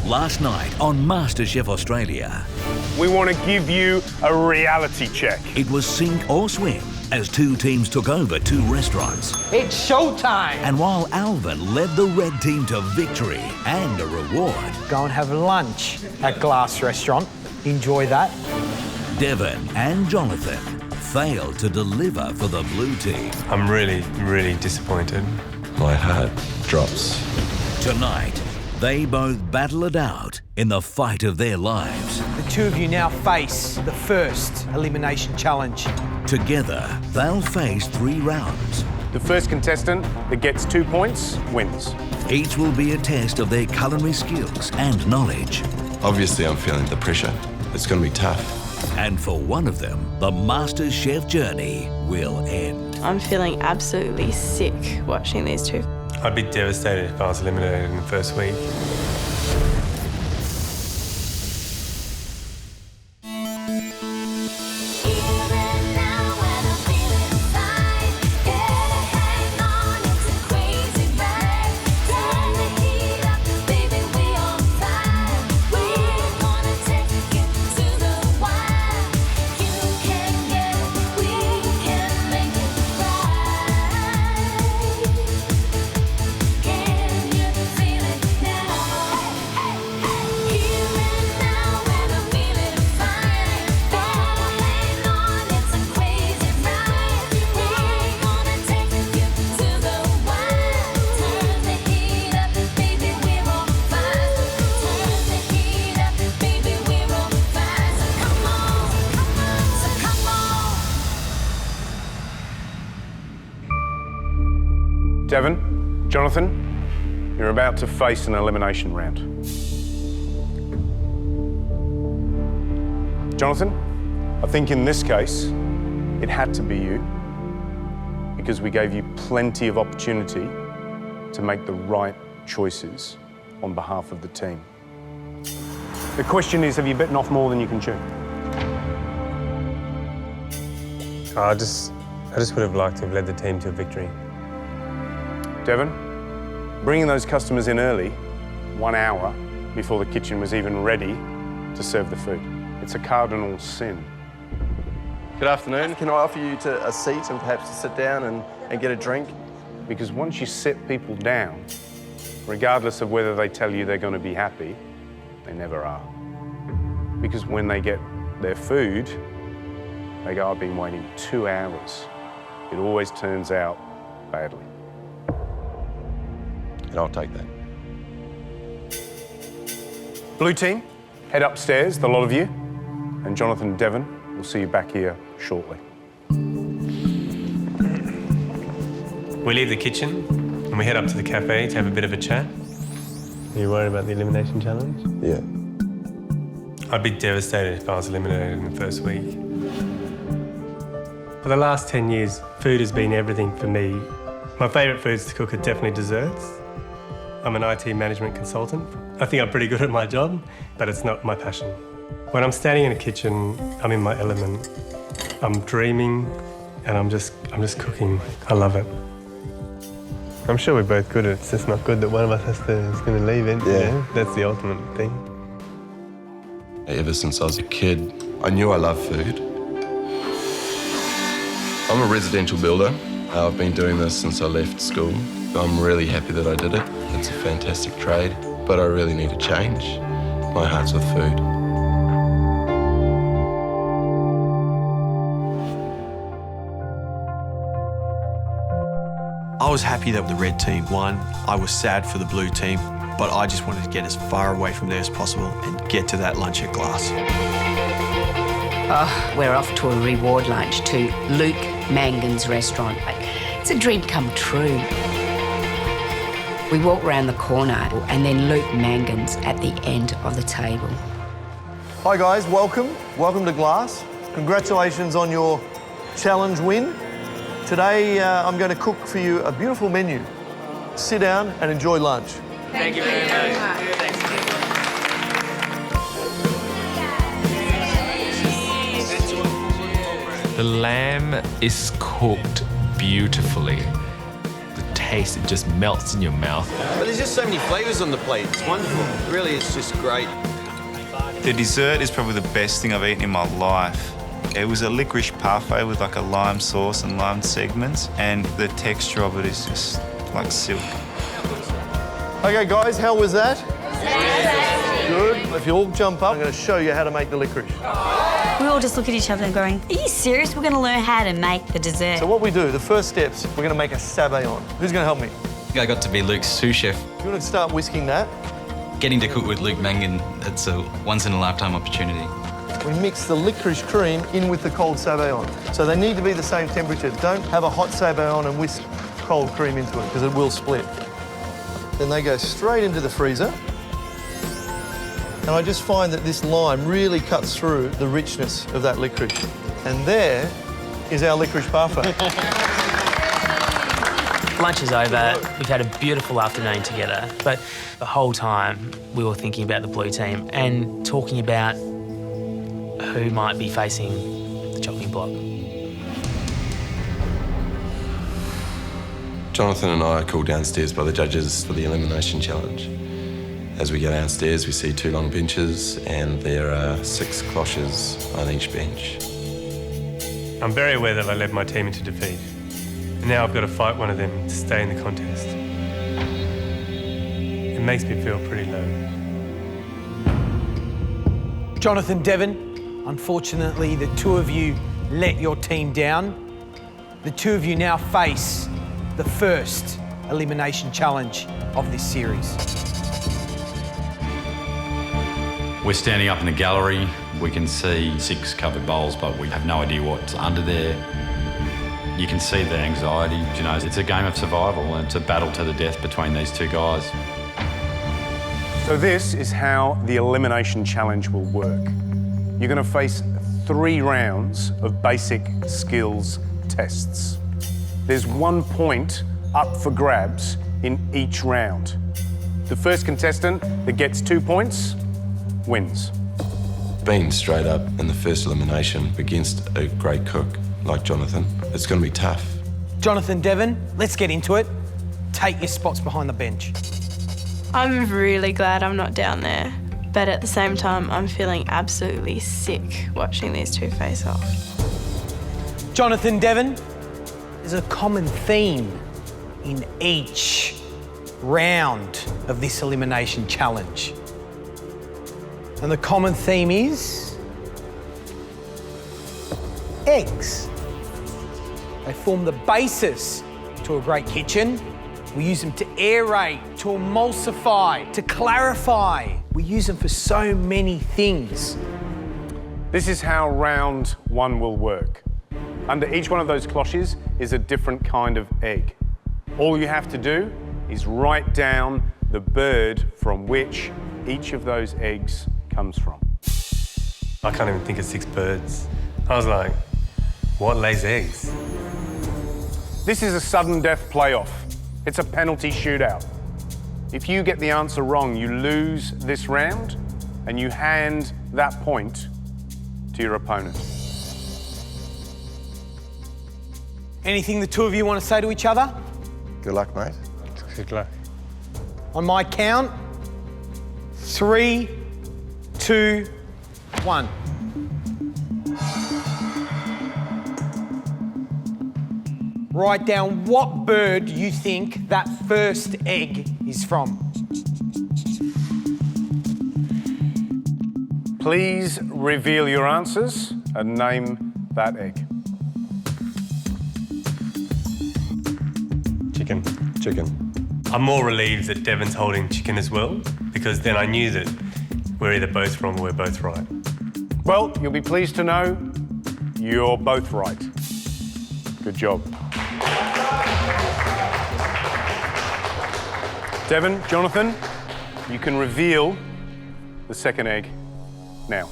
Last night on MasterChef Australia. We want to give you a reality check. It was sink or swim as two teams took over two restaurants. It's showtime! And while Alvin led the red team to victory and a reward, Go and have lunch at Glass Restaurant. Enjoy that. Devon and Jonathan failed to deliver for the blue team. I'm really, really disappointed. My heart drops. Tonight, they both battle it out in the fight of their lives. The two of you now face the first elimination challenge. Together, they'll face 3 rounds. The first contestant that gets 2 points wins. Each will be a test of their culinary skills and knowledge. Obviously, I'm feeling the pressure. It's going to be tough. And for one of them, the MasterChef journey will end. I'm feeling absolutely sick watching these two. I'd be devastated if I was eliminated in the first week. Devon, Jonathan, you're about to face an elimination round. Jonathan, I think in this case, it had to be you because we gave you plenty of opportunity to make the right choices on behalf of the team. The question is, have you bitten off more than you can chew? I just would have liked to have led the team to a victory. Devon, bringing those customers in early, 1 hour before the kitchen was even ready to serve the food. It's a cardinal sin. Good afternoon. Can I offer you a seat and perhaps to sit down and get a drink? Because once you sit people down, regardless of whether they tell you they're going to be happy, they never are. Because when they get their food, they go, I've been waiting 2 hours. It always turns out badly. And I'll take that. Blue team, head upstairs, the lot of you. And Jonathan and Devon, we'll see you back here shortly. We leave the kitchen and we head up to the cafe to have a bit of a chat. Are you worried about the elimination challenge? Yeah. I'd be devastated if I was eliminated in the first week. For the last 10 years, food has been everything for me. My favourite foods to cook are definitely desserts. I'm an IT management consultant. I think I'm pretty good at my job, but it's not my passion. When I'm standing in a kitchen, I'm in my element. I'm dreaming and I'm just cooking. I love it. I'm sure we're both good at it. It's just not good that one of us is going to leave it. Yeah. You know? That's the ultimate thing. Ever since I was a kid, I knew I loved food. I'm a residential builder. I've been doing this since I left school. I'm really happy that I did it. It's a fantastic trade, but I really need a change. My heart's with food. I was happy that the red team won. I was sad for the blue team, but I just wanted to get as far away from there as possible and get to that lunch at Glass. We're off to a reward lunch to Luke Mangan's restaurant. It's a dream come true. We walk around the corner and then Luke Mangan's at the end of the table. Hi guys, welcome. Welcome to Glass. Congratulations on your challenge win. Today I'm going to cook for you a beautiful menu. Sit down and enjoy lunch. Thank you very much. The lamb is cooked beautifully. The taste, it just melts in your mouth. But there's just so many flavours on the plate. It's wonderful. Really, it's just great. The dessert is probably the best thing I've eaten in my life. It was a licorice parfait with like a lime sauce and lime segments, and the texture of it is just like silk. Okay, guys, how was that? Good. If you all jump up, I'm going to show you how to make the licorice. We all just look at each other and going, are you serious? We're going to learn how to make the dessert. So what we do, the first steps, we're going to make a sabayon. Who's going to help me? I got to be Luke's sous chef. You want to start whisking that? Getting to cook with Luke Mangan, it's a once-in-a-lifetime opportunity. We mix the licorice cream in with the cold sabayon. So they need to be the same temperature. Don't have a hot sabayon and whisk cold cream into it because it will split. Then they go straight into the freezer. And I just find that this lime really cuts through the richness of that licorice. And there is our licorice parfait. Lunch is over. We've had a beautiful afternoon together, but the whole time we were thinking about the blue team and talking about who might be facing the chopping block. Jonathan and I are called downstairs by the judges for the Elimination Challenge. As we go downstairs, we see 2 long benches and there are 6 cloches on each bench. I'm very aware that I led my team into defeat. And now I've got to fight one of them to stay in the contest. It makes me feel pretty low. Jonathan, Devon, unfortunately, the 2 of you let your team down. The 2 of you now face the first elimination challenge of this series. We're standing up in a gallery. We can see 6 covered bowls, but we have no idea what's under there. You can see the anxiety. You know, it's a game of survival and it's a battle to the death between these 2 guys. So this is how the Elimination Challenge will work. You're going to face 3 rounds of basic skills tests. There's 1 point up for grabs in each round. The first contestant that gets 2 points wins. Being straight up in the first elimination against a great cook like Jonathan, it's going to be tough. Jonathan, Devon, let's get into it. Take your spots behind the bench. I'm really glad I'm not down there, but at the same time, I'm feeling absolutely sick watching these 2 face off. Jonathan, Devon, there's a common theme in each round of this elimination challenge. And the common theme is eggs. They form the basis to a great kitchen. We use them to aerate, to emulsify, to clarify. We use them for so many things. This is how round 1 will work. Under each one of those cloches is a different kind of egg. All you have to do is write down the bird from which each of those eggs comes from. I can't even think of 6 birds. I was like, what lays eggs? This is a sudden death playoff. It's a penalty shootout. If you get the answer wrong, you lose this round and you hand that point to your opponent. Anything the 2 of you want to say to each other? Good luck, mate. Good luck. On my count, 3, 2, 1. Write down what bird you think that first egg is from. Please reveal your answers and name that egg. Chicken. Chicken. I'm more relieved that Devon's holding chicken as well, because then I knew that we're either both wrong or we're both right. Well, you'll be pleased to know you're both right. Good job. Devon, Jonathan, you can reveal the second egg now.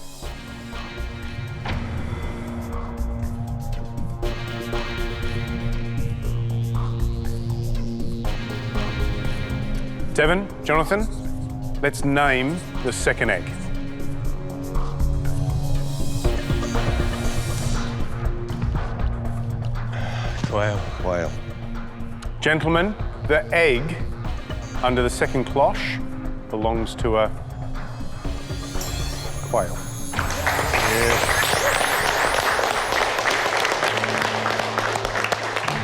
Devon, Jonathan, let's name the second egg. Quail. Quail. Gentlemen, The egg under the second cloche belongs to a quail.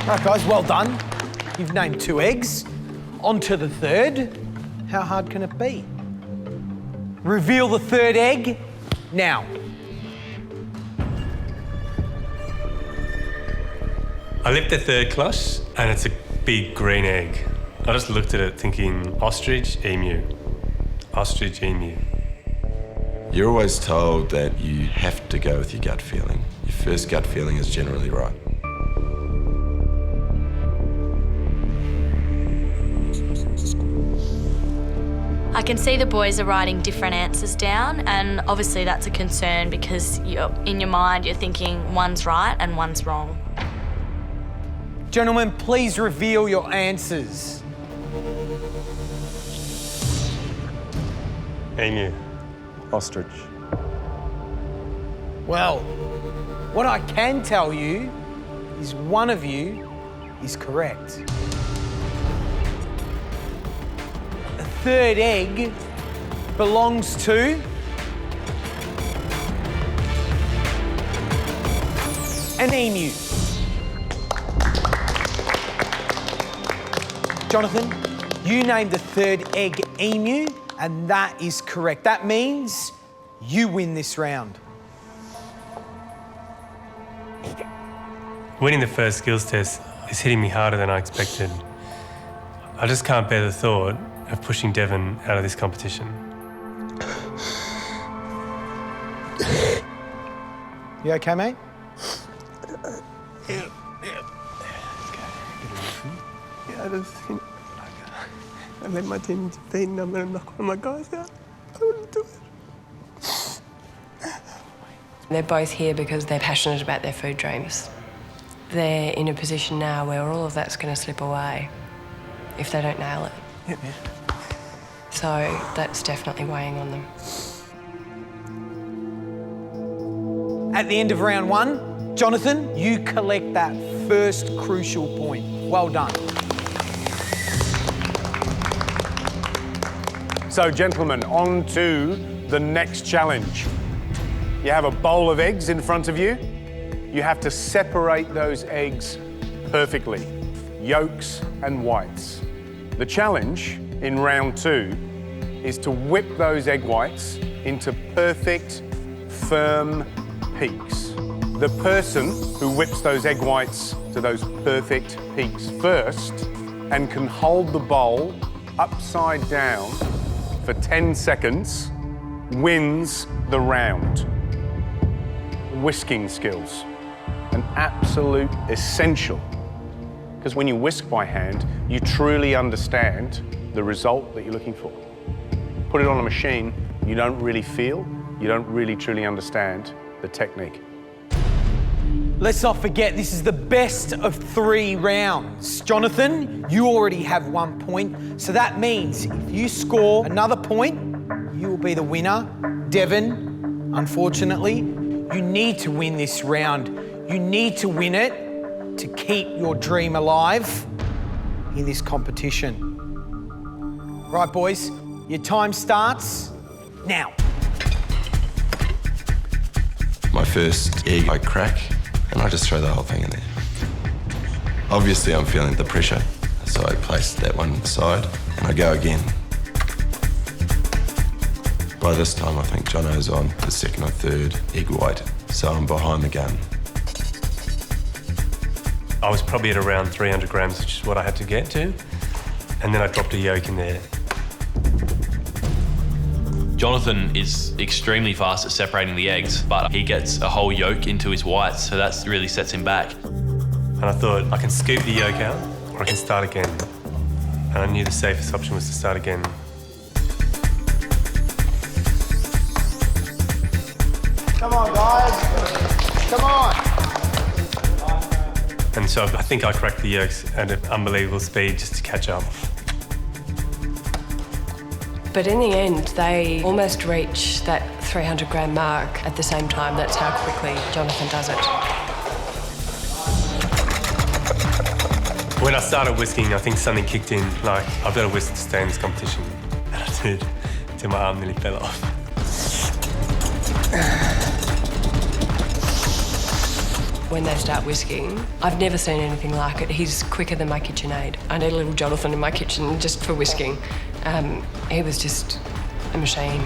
Right, guys, well done. You've named 2 eggs. On to the third. How hard can it be? Reveal the third egg now. I lift the third cloche and it's a big green egg. I just looked at it thinking ostrich, emu. Ostrich, emu. You're always told that you have to go with your gut feeling. Your first gut feeling is generally right. I can see the boys are writing different answers down, and obviously that's a concern because in your mind you're thinking one's right and one's wrong. Gentlemen, please reveal your answers. Emu. Ostrich. Well, what I can tell you is one of you is correct. The third egg belongs to an emu. Jonathan, you named the third egg emu, and that is correct. That means you win this round. Winning the first skills test is hitting me harder than I expected. I just can't bear the thought of pushing Devon out of this competition. You okay, mate? Yeah, I just think I let my team defeat and I'm going to knock one of my guys out. I wouldn't do it. They're both here because they're passionate about their food dreams. They're in a position now where all of that's going to slip away if they don't nail it. Yeah. So that's definitely weighing on them. At the end of round 1, Jonathan, you collect that first crucial point. Well done. So, gentlemen, on to the next challenge. You have a bowl of eggs in front of you. You have to separate those eggs perfectly, yolks and whites. The challenge in round 2 is to whip those egg whites into perfect, firm peaks. The person who whips those egg whites to those perfect peaks first and can hold the bowl upside down for 10 seconds wins the round. Whisking skills, an absolute essential, because when you whisk by hand, you truly understand the result that you're looking for. Put it on a machine, you don't really feel, you don't really truly understand the technique. Let's not forget, this is the best of 3 rounds. Jonathan, you already have 1 point, so that means if you score another point, you will be the winner. Devon, unfortunately, you need to win this round. You need to win it to keep your dream alive in this competition. Right, boys, your time starts now. My first egg I crack, and I just throw the whole thing in there. Obviously, I'm feeling the pressure, so I place that one aside, and I go again. By this time, I think Jono's on the second or third egg white, so I'm behind the gun. I was probably at around 300 grams, which is what I had to get to, and then I dropped a yolk in there. Jonathan is extremely fast at separating the eggs, but he gets a whole yolk into his whites, so that really sets him back. And I thought, I can scoop the yolk out, or I can start again. And I knew the safest option was to start again. Come on, guys. Come on. And so I think I cracked the yolks at an unbelievable speed just to catch up. But in the end, they almost reach that 300 gram mark at the same time. That's how quickly Jonathan does it. When I started whisking, I think something kicked in, like, I've got to whisk to stay in this competition. And I did, till my arm nearly fell off. When they start whisking, I've never seen anything like it. He's quicker than my KitchenAid. I need a little Jonathan in my kitchen just for whisking. He was just a machine.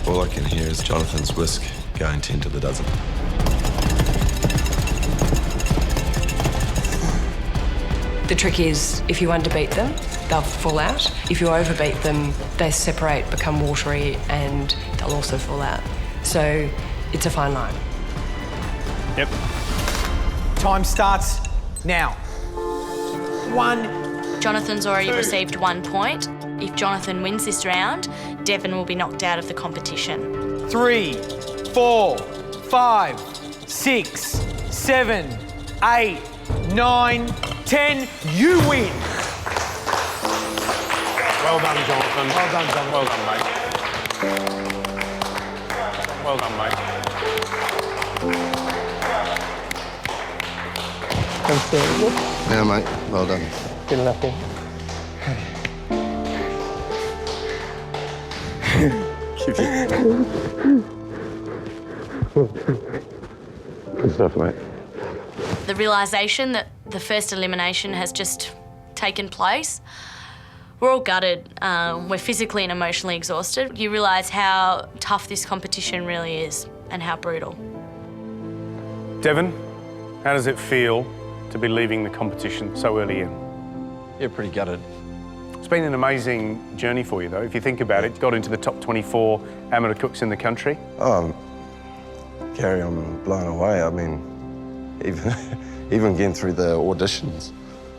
All I can hear is Jonathan's whisk going 10 to the dozen. The trick is, if you underbeat them, they'll fall out. If you overbeat them, they separate, become watery, and they'll also fall out. So it's a fine line. Yep. Time starts now. 1. Jonathan's already received 1 point. If Jonathan wins this round, Devon will be knocked out of the competition. 3, 4, 5, 6, 7, 8, 9, 10. You win. Well done, Jonathan. Well done, Jonathan. Well done, mate. Well done, mate. Yeah, mate. Well done. Good enough, yeah. Good stuff, mate. The realisation that the first elimination has just taken place, we're all gutted. We're physically and emotionally exhausted. You realise how tough this competition really is and how brutal. Devon, how does it feel to be leaving the competition so early in? Yeah, pretty gutted. It's been an amazing journey for you, though. If you think about it, got into the top 24 amateur cooks in the country. Gary, I'm blown away. I mean, even getting through the auditions.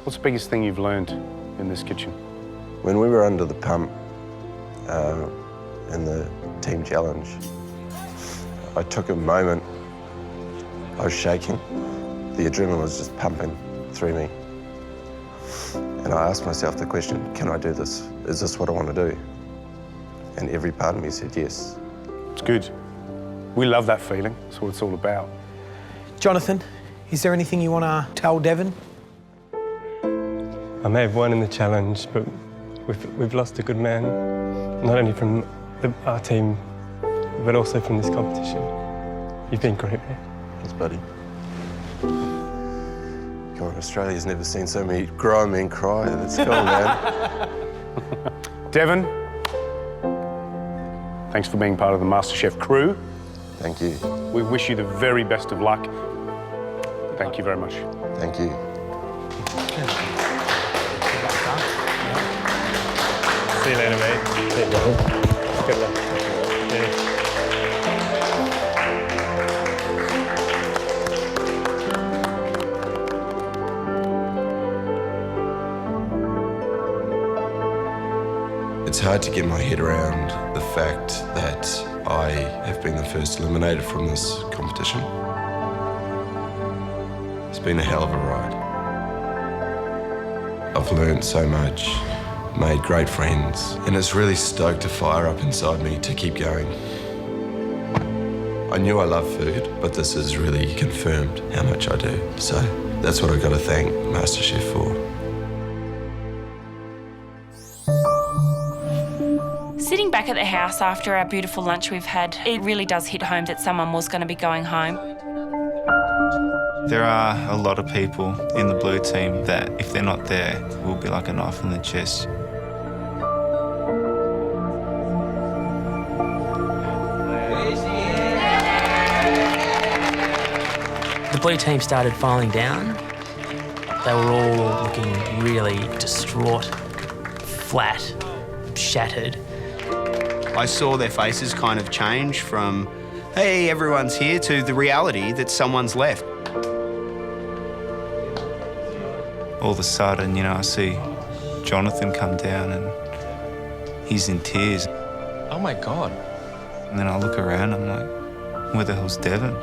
What's the biggest thing you've learned in this kitchen? When we were under the pump in the team challenge, I took a moment. I was shaking. The adrenaline was just pumping through me. And I asked myself the question, can I do this? Is this what I want to do? And every part of me said yes. It's good. We love that feeling. That's what it's all about. Jonathan, is there anything you want to tell Devon? I may have won in the challenge, but we've lost a good man, not only from our team, but also from this competition. You've been great, man. Thanks, buddy. God, Australia's never seen so many grown men cry. That's cool, man. Devon, thanks for being part of the MasterChef crew. Thank you. We wish you the very best of luck. Thank you very much. Thank you. See you later, mate. Good luck. Yeah. It's hard to get my head around the fact that I have been the first eliminated from this competition. It's been a hell of a ride. I've learned so much, made great friends, and it's really stoked a fire up inside me to keep going. I knew I love food, but this has really confirmed how much I do. So that's what I've got to thank MasterChef for. Sitting back at the house after our beautiful lunch we've had, it really does hit home that someone was going to be going home. There are a lot of people in the blue team that, if they're not there, will be like a knife in the chest. The blue team started filing down. They were all looking really distraught, flat, shattered. I saw their faces kind of change from, hey, everyone's here, to the reality that someone's left. All of a sudden, I see Jonathan come down and he's in tears. Oh my God. And then I look around, I'm like, where the hell's Devon?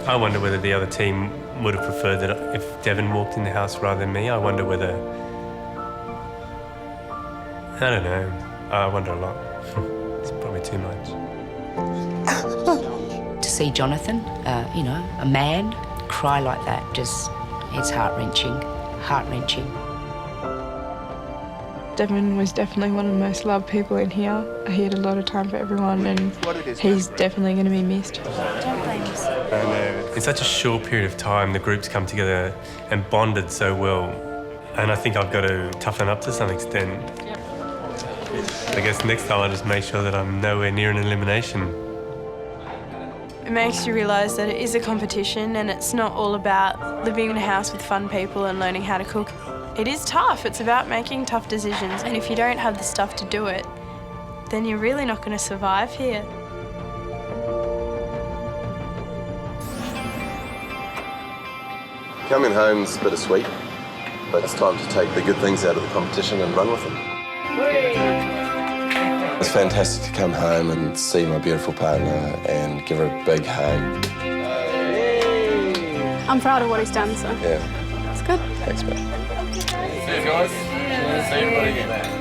I wonder whether the other team would have preferred that if Devon walked in the house rather than me. I wonder whether, I don't know, I wonder a lot. It's probably too much. To see Jonathan, you know, a man, cry like that, just, it's heart-wrenching, heart-wrenching. Devon was definitely one of the most loved people in here. He had a lot of time for everyone and he's definitely going to be missed. In such a short period of time, the group's come together and bonded so well. And I think I've got to toughen up to some extent. I guess next time I'll just make sure that I'm nowhere near an elimination. It makes you realise that it is a competition and it's not all about living in a house with fun people and learning how to cook. It is tough. It's about making tough decisions, and if you don't have the stuff to do it, then you're really not going to survive here. Coming home's bittersweet, but it's time to take the good things out of the competition and run with them. It's fantastic to come home and see my beautiful partner and give her a big hug. I'm proud of what he's done, so Yeah. it's good. Thanks, mate. See you guys. See everybody again.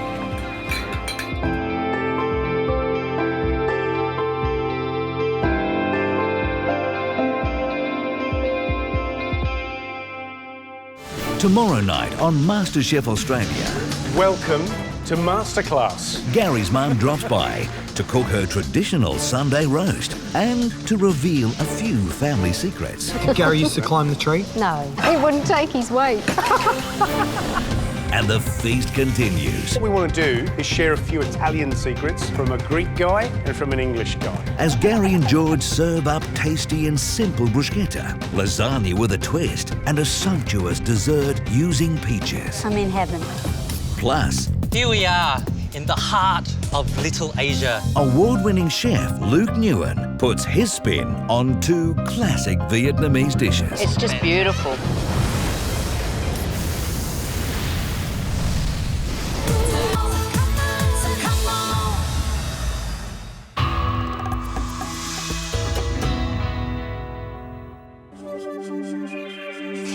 Tomorrow night on MasterChef Australia. Welcome to Masterclass. Gary's mum drops by to cook her traditional Sunday roast and to reveal a few family secrets. Did Gary used to climb the tree? No, he wouldn't take his weight. And the feast continues What we want to do is share a few Italian secrets from a Greek guy and from an English guy. as Gary and George serve up tasty and simple bruschetta, lasagna with a twist, and a sumptuous dessert using peaches. I'm in heaven. Plus, here we are in the heart of Little Asia. award-winning chef Luke Nguyen puts his spin on two classic Vietnamese dishes. It's just beautiful.